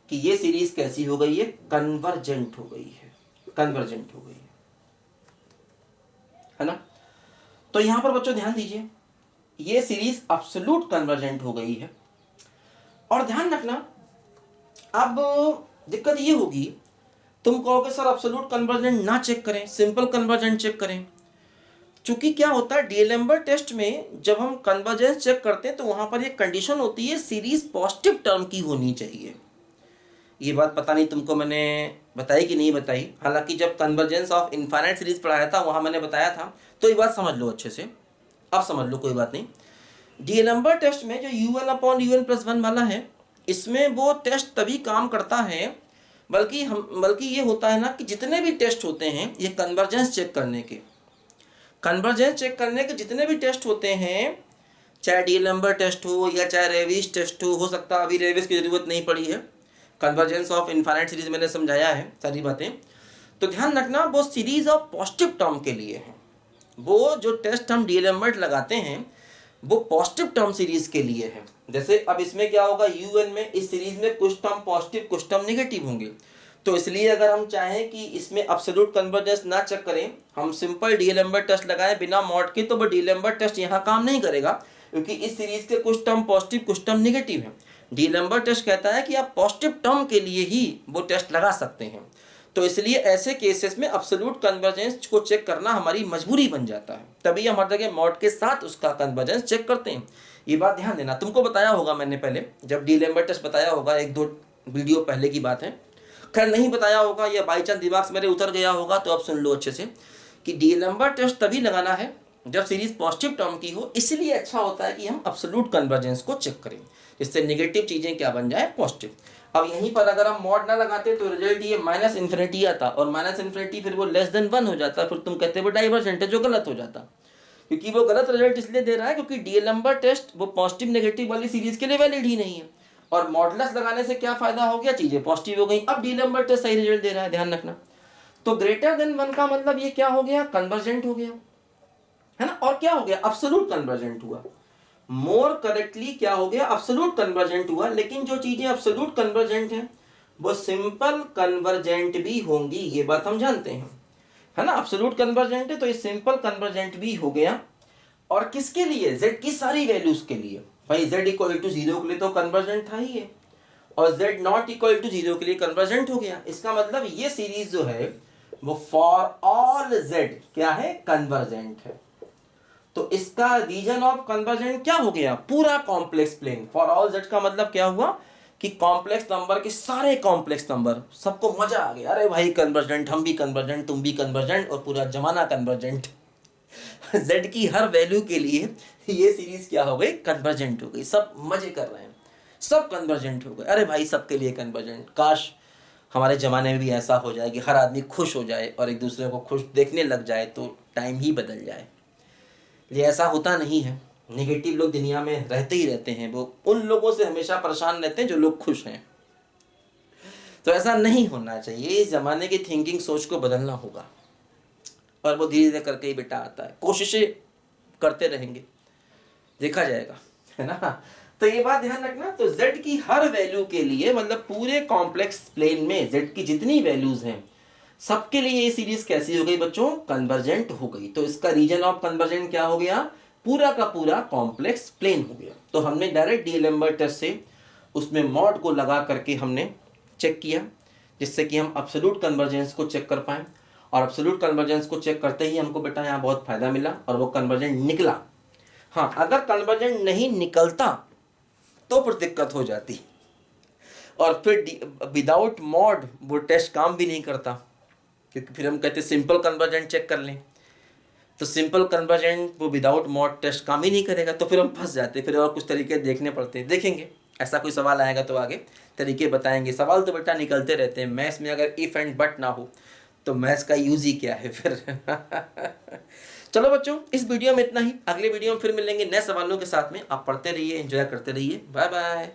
कि ये सीरीज कैसी हो गई है, कन्वर्जेंट हो गई है, कन्वर्जेंट हो गई है ना। तो यहां पर बच्चों ध्यान दीजिए, ये सीरीज एब्सोल्यूट कन्वर्जेंट हो गई है। और ध्यान रखना, अब दिक्कत ये होगी, तुम कहोगे सर एब्सोल्यूट कन्वर्जेंट ना चेक करें, सिंपल कन्वर्जेंट चेक करें। चूंकि क्या होता है, डीएलएम्बर्ट टेस्ट में जब हम कन्वर्जेंस चेक करते हैं तो वहां पर एक कंडीशन होती है, सीरीज पॉजिटिव टर्म की होनी चाहिए। ये बात पता नहीं तुमको मैंने बताई कि नहीं बताई, हालांकि जब कन्वर्जेंस ऑफ इनफाइनाइट सीरीज पढ़ाया था वहाँ मैंने बताया था, तो ये बात समझ लो अच्छे से, अब समझ लो, कोई बात नहीं। डीएलएम्बर्ट टेस्ट में जो un/un+1 वाला है, इसमें वो टेस्ट तभी काम करता है, बल्कि ये होता है ना कि जितने भी टेस्ट होते हैं ये कन्वर्जेंस चेक करने के जितने भी टेस्ट होते हैं, चाहे डीएलएम्बर्ट टेस्ट हो या चाहे रेविस टेस्ट हो सकता है अभी रेविस की जरूरत नहीं पड़ी है, कन्वर्जेंस ऑफ इनफाइनाइट सीरीज मैंने समझाया है सारी बातें। तो ध्यान रखना, वो सीरीज ऑफ पॉजिटिव टर्म के लिए है, वो जो टेस्ट हम डीएलएम्बर्ट लगाते हैं वो पॉजिटिव टर्म सीरीज के लिए है। जैसे अब इसमें क्या होगा, un में इस सीरीज में कुछ टर्म पॉजिटिव कुछ टर्म नेगेटिव होंगे, तो इसलिए अगर हम चाहें कि इसमें एब्सोल्यूट कन्वर्जेंस ना चेक करें, हम सिंपल डीएलएम्बर्ट टेस्ट लगाएं बिना मॉड के, तो वो डीएलएम्बर्ट टेस्ट यहाँ काम नहीं करेगा, क्योंकि इस सीरीज के कुछ टर्म पॉजिटिव कुछ टर्म नेगेटिव है। डीएलएम्बर्ट टेस्ट कहता है कि आप पॉजिटिव टर्म के लिए ही वो टेस्ट लगा सकते हैं, तो इसलिए ऐसे केसेस में एब्सोल्यूट कन्वर्जेंस को चेक करना हमारी मजबूरी बन जाता है, तभी हम हर जगह मॉड के साथ उसका कन्वर्जेंस चेक करते हैं। ये बात ध्यान देना, तुमको बताया होगा मैंने पहले, जब डीएलएम्बर्ट टेस्ट बताया होगा, 1-2 वीडियो पहले की बात है, खैर नहीं बताया होगा या बाई चांस दिमाग से मेरे उतर गया होगा, तो अब सुन लो अच्छे से कि डीएलएम्बर्ट टेस्ट तभी लगाना है जब सीरीज पॉजिटिव टर्म की हो, इसलिए अच्छा होता है कि हम एब्सोल्यूट कन्वर्जेंस को चेक करें, जिससे नेगेटिव चीज़ें क्या बन जाए, पॉजिटिव। अब यहीं पर अगर हम मॉड ना लगाते तो रिजल्ट ये -इन्फिनिटी आता, और -इन्फिनिटी फिर वो <1 हो जाता, फिर तुम कहते वो डाइवर्जेंट है, जो गलत हो जाता, क्योंकि वो गलत रिजल्ट इसलिए दे रहा है क्योंकि डीएलएम्बर्ट टेस्ट वो पॉजिटिव नेगेटिव वाली सीरीज के लिए वैलिड ही नहीं है, और मॉडुलस लगाने से क्या फायदा हो गया, चीजें पॉजिटिव हो गई। अब डीएलएम्बर्ट टेस्ट सही रिजल्ट दे रहा है, ध्यान रखना। तो >1 का मतलब ये क्या हो गया, कन्वर्जेंट हो गया, है ना। और क्या हो गया, एब्सोल्यूट कन्वर्जेंट हुआ, मोर करेक्टली क्या हो गया, एब्सोल्यूट कन्वर्जेंट हुआ। लेकिन जो चीजें एब्सोल्यूट कन्वर्जेंट हैं वो सिंपल कन्वर्जेंट भी होंगी, ये बात हम जानते हैं, है ना। एब्सोल्यूट कन्वर्जेंट है तो ये सिंपल कन्वर्जेंट भी हो गया, और किसके लिए, z की सारी वैल्यूज के लिए। भाई z = 0 के लिए तो कन्वर्जेंट था ही है, और z ≠ 0 के लिए कन्वर्जेंट हो गया। इसका मतलब ये सीरीज जो है वो फॉर ऑल z क्या है, कन्वर्जेंट है। तो इसका रीजन ऑफ कन्वर्जेंट क्या हो गया, पूरा complex plane. For all z का मतलब क्या हुआ कि कॉम्प्लेक्स नंबर के सारे कॉम्प्लेक्स नंबर, सबको मजा आ गया, अरे भाई कन्वर्जेंट, हम भी कन्वर्जेंट, तुम भी कन्वर्जेंट, और पूरा जमाना कन्वर्जेंट। z की हर वैल्यू के लिए ये सीरीज क्या हो गई, कन्वर्जेंट हो गई, सब मजे कर रहे हैं, सब कन्वर्जेंट हो गए, अरे भाई सबके लिए कन्वर्जेंट। काश हमारे ज़माने में भी ऐसा हो जाए कि हर आदमी खुश हो जाए और एक दूसरे को खुश देखने लग जाए तो टाइम ही बदल जाए। ये ऐसा होता नहीं है, नेगेटिव लोग दुनिया में रहते ही रहते हैं, वो उन लोगों से हमेशा परेशान रहते हैं जो लोग खुश हैं। तो ऐसा नहीं होना चाहिए, इस ज़माने की थिंकिंग सोच को बदलना होगा, और वो धीरे धीरे करके ही बेटा आता है, कोशिशें करते रहेंगे, देखा जाएगा, है ना। तो ये बात ध्यान रखना। तो z की हर वैल्यू के लिए, मतलब पूरे कॉम्प्लेक्स प्लेन में z की जितनी वैल्यूज हैं सबके लिए ये सीरीज कैसी हो गई बच्चों, कन्वर्जेंट हो गई। तो इसका रीजन ऑफ कन्वर्जेंट क्या हो गया, पूरा का पूरा कॉम्प्लेक्स प्लेन हो गया। तो हमने डायरेक्ट डीएलएम्बर्ट टेस्ट से उसमें मॉड को लगा करके हमने चेक किया, जिससे कि हम एब्सोल्यूट कन्वर्जेंस को चेक कर पाएँ, और एब्सोल्यूट कन्वर्जेंस को चेक करते ही हमको बेटा यहाँ बहुत फायदा मिला, और वो कन्वर्जेंट निकला। हाँ, अगर कन्वर्जेंट नहीं निकलता तो फिर दिक्कत हो जाती, और फिर विदाउट मॉड वो टेस्ट काम भी नहीं करता, क्योंकि फिर हम कहते सिंपल कन्वर्जेंट चेक कर लें, तो सिंपल कन्वर्जेंट वो विदाउट मॉड टेस्ट काम ही नहीं करेगा, तो फिर हम फंस जाते, फिर और कुछ तरीके देखने पड़ते हैं। देखेंगे ऐसा कोई सवाल आएगा तो आगे तरीके बताएंगे। सवाल तो बेटा निकलते रहते हैं मैथ्स में, अगर इफ़ एंड बट ना हो तो मैथ्स का यूज़ ही क्या है फिर। चलो बच्चों, इस वीडियो में इतना ही। अगले वीडियो में फिर मिलेंगे नए सवालों के साथ में। आप पढ़ते रहिए, एंजॉय करते रहिए। Bye bye.